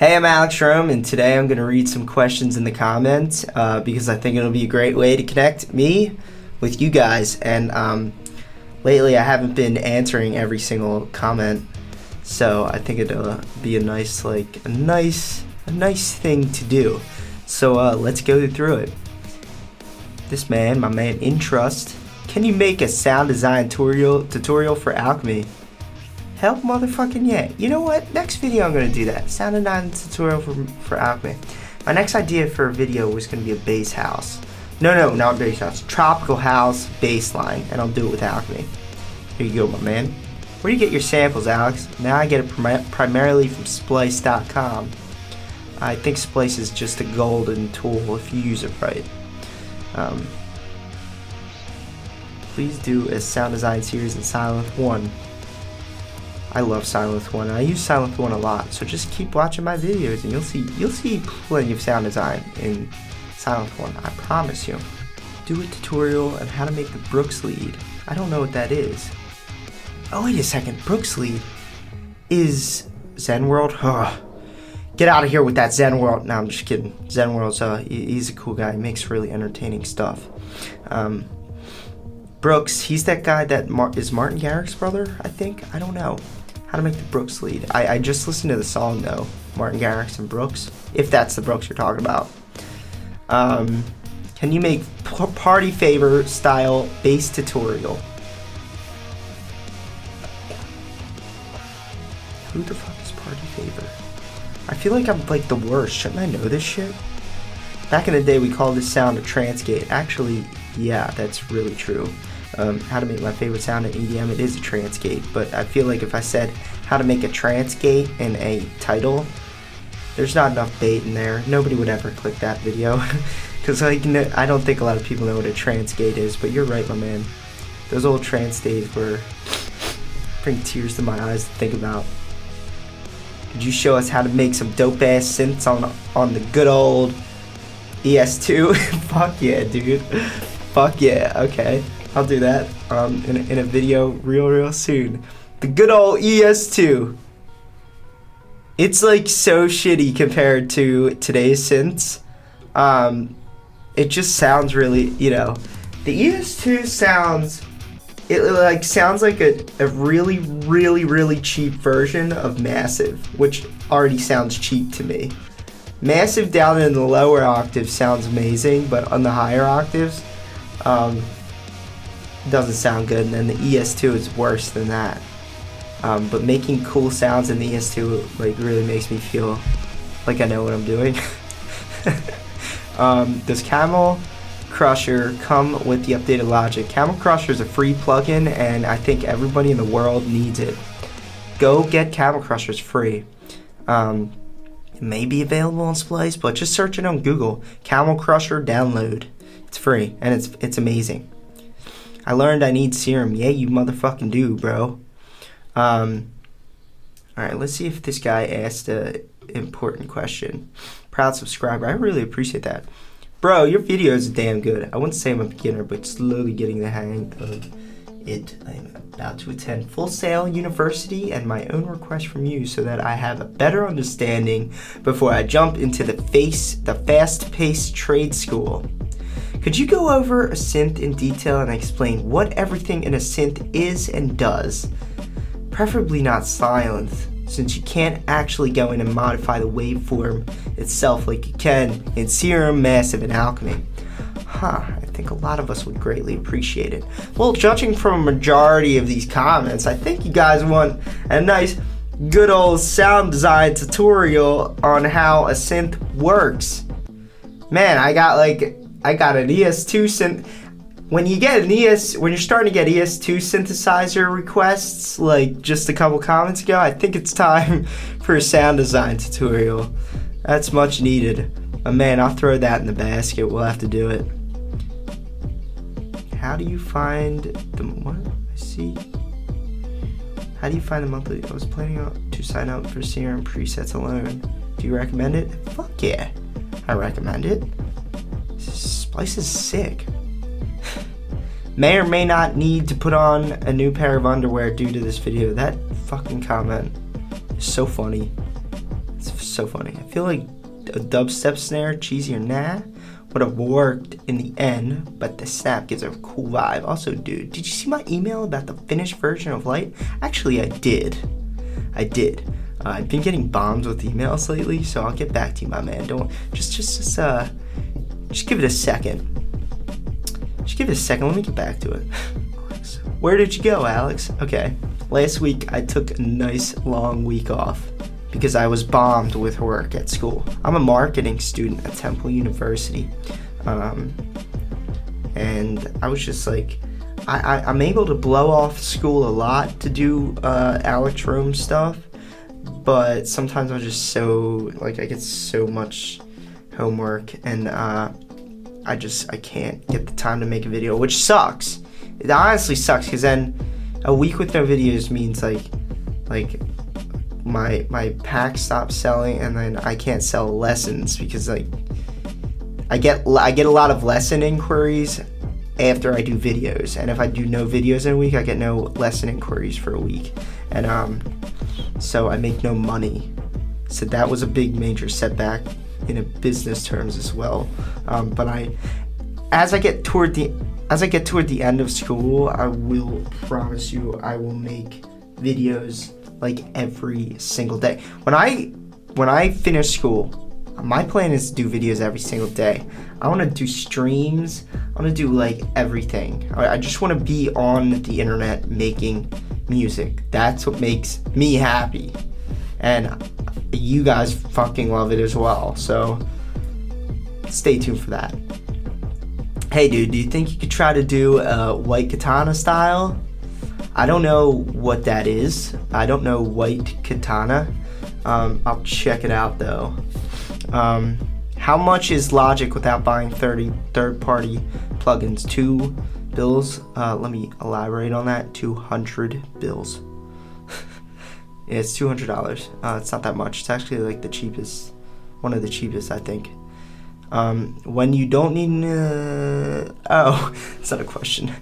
Hey, I'm Alex Rome, and today I'm going to read some questions in the comments because I think it'll be a great way to connect me with you guys. And lately I haven't been answering every single comment, so I think it'll be a nice thing to do. So let's go through it. This man, my man In Trust, can you make a sound design tutorial for Alchemy? Hell motherfucking yeah. You know what? Next video I'm going to do that. Sound design tutorial for Alchemy. My next idea for a video was going to be a bass house. No, not bass house. Tropical house bass line. And I'll do it with Alchemy. Here you go, my man. Where do you get your samples, Alex? Now I get it primarily from Splice.com. I think Splice is just a golden tool if you use it right. Please do a sound design series in Sylenth 1. I love Sylenth 1. I use Sylenth 1 a lot, so just keep watching my videos and you'll see plenty of sound design in Sylenth 1. I promise you. Do a tutorial on how to make the Brooks lead. I don't know what that is. Oh, wait a second. Brooks lead is Zen World? Oh, get out of here with that Zen World. No, I'm just kidding. Zen World's he's a cool guy. He makes really entertaining stuff. Brooks, he's that guy that is Martin Garrix's brother, I think. I don't know. How to make the Brooks lead. I just listened to the song though, Martin Garrix and Brooks, if that's the Brooks you're talking about. Can you make party favor style bass tutorial? Who the fuck is party favor? I feel like I'm like the worst. Shouldn't I know this shit? Back in the day we called this sound a trance gate. Actually, yeah, that's really true. How to make my favorite sound in EDM, it is a trance gate, but I feel like if I said how to make a trance gate in a title, there's not enough bait in there. Nobody would ever click that video because like, I don't think a lot of people know what a trance gate is, but you're right, my man. Those old trance days were bring tears to my eyes to think about. Could you show us how to make some dope ass synths on the good old ES2? Fuck yeah, dude. Fuck yeah. Okay, I'll do that in a video real soon. The good old ES2. It's like so shitty compared to today's synths. It just sounds really, you know, the ES2 sounds, it like sounds like a really cheap version of Massive, which already sounds cheap to me. Massive down in the lower octaves sounds amazing, but on the higher octaves, doesn't sound good, and then the ES2 is worse than that. But making cool sounds in the ES2 like really makes me feel like I know what I'm doing. Does Camel Crusher come with the updated Logic? Camel Crusher is a free plugin, and I think everybody in the world needs it. Go get Camel Crusher, it's free. It may be available on Splice, but just search it on Google. Camel Crusher download. It's free, and it's amazing. I learned I need Serum. Yeah, you motherfucking do, bro. Alright, let's see if this guy asked an important question. Proud subscriber. I really appreciate that. Bro, your videos are damn good. I wouldn't say I'm a beginner, but slowly getting the hang of it. I'm about to attend Full Sail University and my own request from you so that I have a better understanding before I jump into the fast-paced trade school. Could you go over a synth in detail and explain what everything in a synth is and does? Preferably not Sylenth, since you can't actually go in and modify the waveform itself like you can in Serum, Massive, and Alchemy. I think a lot of us would greatly appreciate it. Well, judging from a majority of these comments, I think you guys want a nice, good old sound design tutorial on how a synth works. Man, I got an ES2 synth. When you're starting to get ES2 synthesizer requests, like just a couple comments ago, I think it's time for a sound design tutorial. That's much needed. But man, I'll throw that in the basket. We'll have to do it. How do you find the what? I see. How do you find the monthly? I was planning to sign up for Serum presets alone. Do you recommend it? Fuck yeah, I recommend it. Splice is sick. May or may not need to put on a new pair of underwear due to this video. That fucking comment is so funny. It's so funny. I feel like a dubstep snare, cheesy or nah, would have worked in the end, but the snap gives a cool vibe. Also, dude, did you see my email about the finished version of Light? Actually, I did. I've been getting bombed with emails lately, so I'll get back to you, my man. Don't just give it a second. Just give it a second. Let me get back to it. Where did you go, Alex? Okay, last week I took a nice long week off because I was bombed with work at school. I'm a marketing student at Temple University, and I was just like, I'm able to blow off school a lot to do Elektron stuff, but sometimes I'm just so, like, I get so much homework, and I can't get the time to make a video, which sucks. It honestly sucks, because then a week with no videos means like my pack stops selling, and then I can't sell lessons because like I get a lot of lesson inquiries after I do videos, and if I do no videos in a week, I get no lesson inquiries for a week, and so I make no money. So that was a big major setback in a business terms as well. But as I get toward the end of school, I will promise you I will make videos like every single day. When I finish school, my plan is to do videos every single day. I want to do streams. I want to do like everything. I just want to be on the internet making music. That's what makes me happy, and you guys fucking love it as well. So stay tuned for that. Hey dude, do you think you could try to do a white katana style? I don't know what that is. I don't know white katana. I'll check it out though. How much is Logic without buying third-party plugins? 2 bills. Let me elaborate on that. 200 bills. Yeah, it's $200. It's not that much. It's actually like the cheapest, one of the cheapest, I think. When you don't need, oh, it's not a question.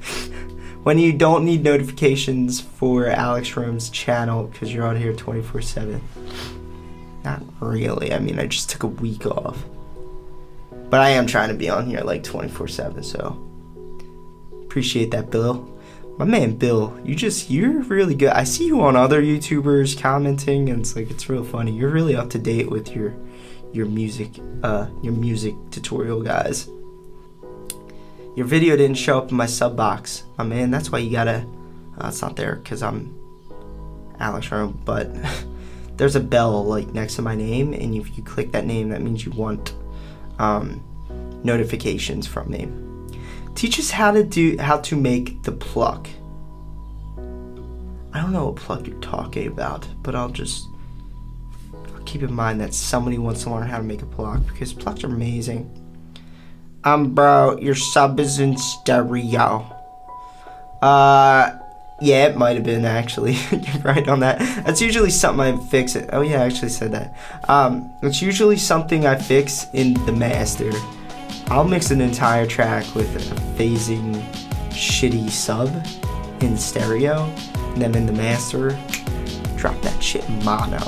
When you don't need notifications for Elektron's channel because you're out here 24/7. Not really. I mean, I just took a week off. But I am trying to be on here like 24/7, so appreciate that, Bill. My man, Bill, you're really good. I see you on other YouTubers commenting, and it's real funny. You're really up to date with your music tutorial, guys. Your video didn't show up in my sub box. My man, that's why you gotta, it's not there because I'm Elektron, but there's a bell like next to my name, and if you click that name, that means you want notifications from me. Teach us how to make the pluck. I don't know what pluck you're talking about, but I'll keep in mind that somebody wants to learn how to make a pluck because plucks are amazing. Bro, your sub is in stereo. Yeah, it might have been actually. You're right on that. That's usually something I fix it. Oh yeah, I actually said that. It's usually something I fix in the master. I'll mix an entire track with a phasing shitty sub in stereo, and then in the master, drop that shit in mono.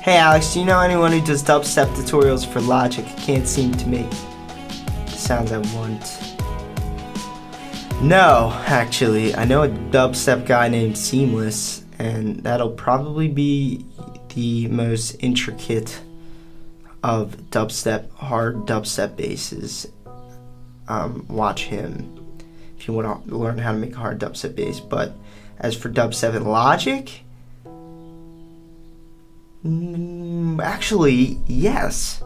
Hey Alex, do you know anyone who does dubstep tutorials for Logic? Can't seem to make the sounds I want. No, actually, I know a dubstep guy named Seamless, and that'll probably be the most intricate of dubstep, hard dubstep basses. Watch him if you want to learn how to make a hard dubstep bass. But as for dubstep and Logic, actually, yes.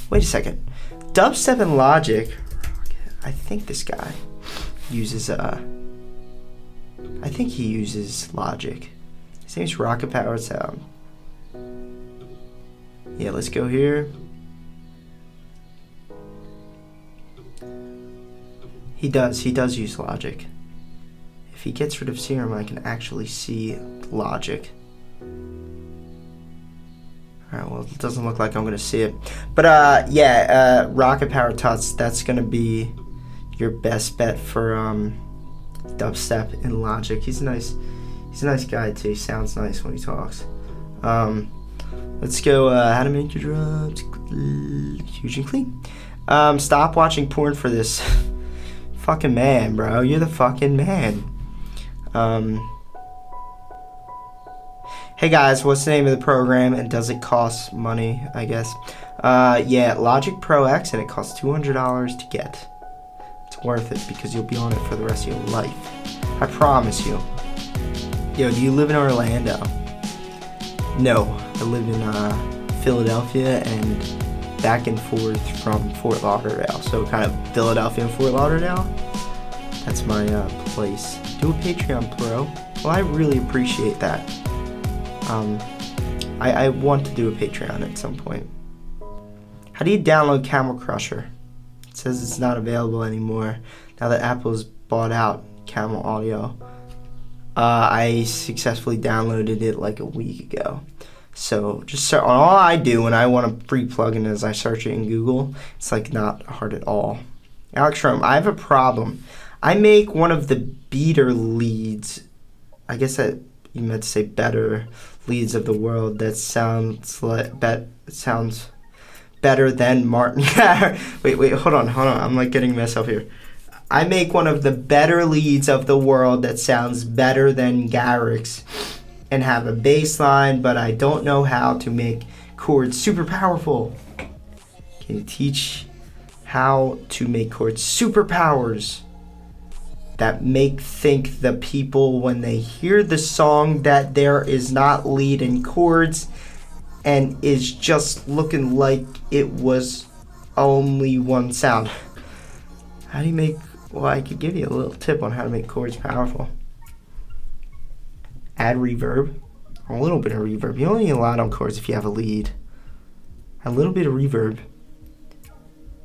Wait a second. Dubstep and Logic, I think this guy uses I think he uses Logic. His name's Rocket Powered Sound. Yeah, let's go here. He does use Logic. If he gets rid of Serum, I can actually see Logic. Alright, well, it doesn't look like I'm gonna see it. But yeah, Rocket Power Tuts, that's gonna be your best bet for dubstep and Logic. He's a nice guy too. He sounds nice when he talks. Let's go, how to make your drums huge and clean. Stop watching porn for this. Fucking man, bro. You're the fucking man. Hey guys, what's the name of the program and does it cost money, I guess? Yeah, Logic Pro X, and it costs $200 to get. It's worth it because you'll be on it for the rest of your life. I promise you. Yo, do you live in Orlando? No, I live in Philadelphia and back and forth from Fort Lauderdale. So kind of Philadelphia and Fort Lauderdale. That's my place. Do a Patreon Pro. Well, I really appreciate that. I want to do a Patreon at some point. How do you download Camel Crusher? It says it's not available anymore now that Apple's bought out Camel Audio. I successfully downloaded it like a week ago. So just all I do when I want a free plugin is I search it in Google. It's like not hard at all. Elektron, I have a problem. I make one of the beater leads. I guess that you meant to say better leads of the world. That sounds like sounds better than Martin. wait, hold on. I'm like getting myself here. I make one of the better leads of the world that sounds better than Garrick's and have a bass line, but I don't know how to make chords super powerful. Can you teach how to make chords superpowers that think the people when they hear the song that there is not lead and chords and is just looking like it was only one sound? How do you make, well, I could give you a little tip on how to make chords powerful. Add reverb, a little bit of reverb. You only need a lot on chords if you have a lead. A little bit of reverb,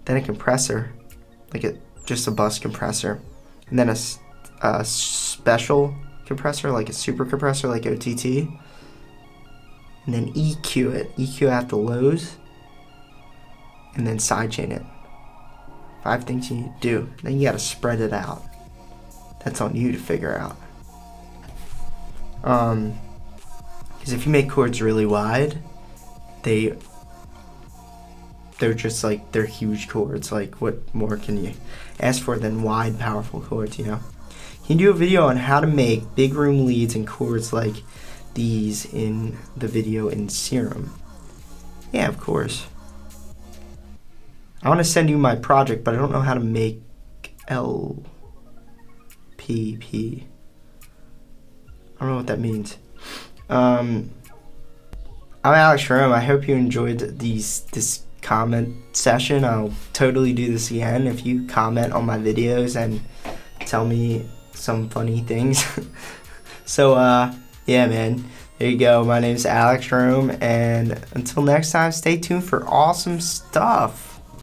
then a compressor, like just a bus compressor, and then a special compressor, like a super compressor, like OTT, and then EQ it. EQ at the lows, and then sidechain it. 5 things you need to do. Then you gotta spread it out. That's on you to figure out. Because if you make chords really wide, they're just like, they're huge chords. Like, what more can you ask for than wide, powerful chords, you know? Can you do a video on how to make big room leads and chords like these in the video in Serum? Yeah, of course. I want to send you my project, but I don't know how to make LPP. I don't know what that means. I'm Elektron. I hope you enjoyed this comment session. I'll totally do this again if you comment on my videos and tell me some funny things. So yeah, man, there you go. My name's Elektron, and until next time, stay tuned for awesome stuff.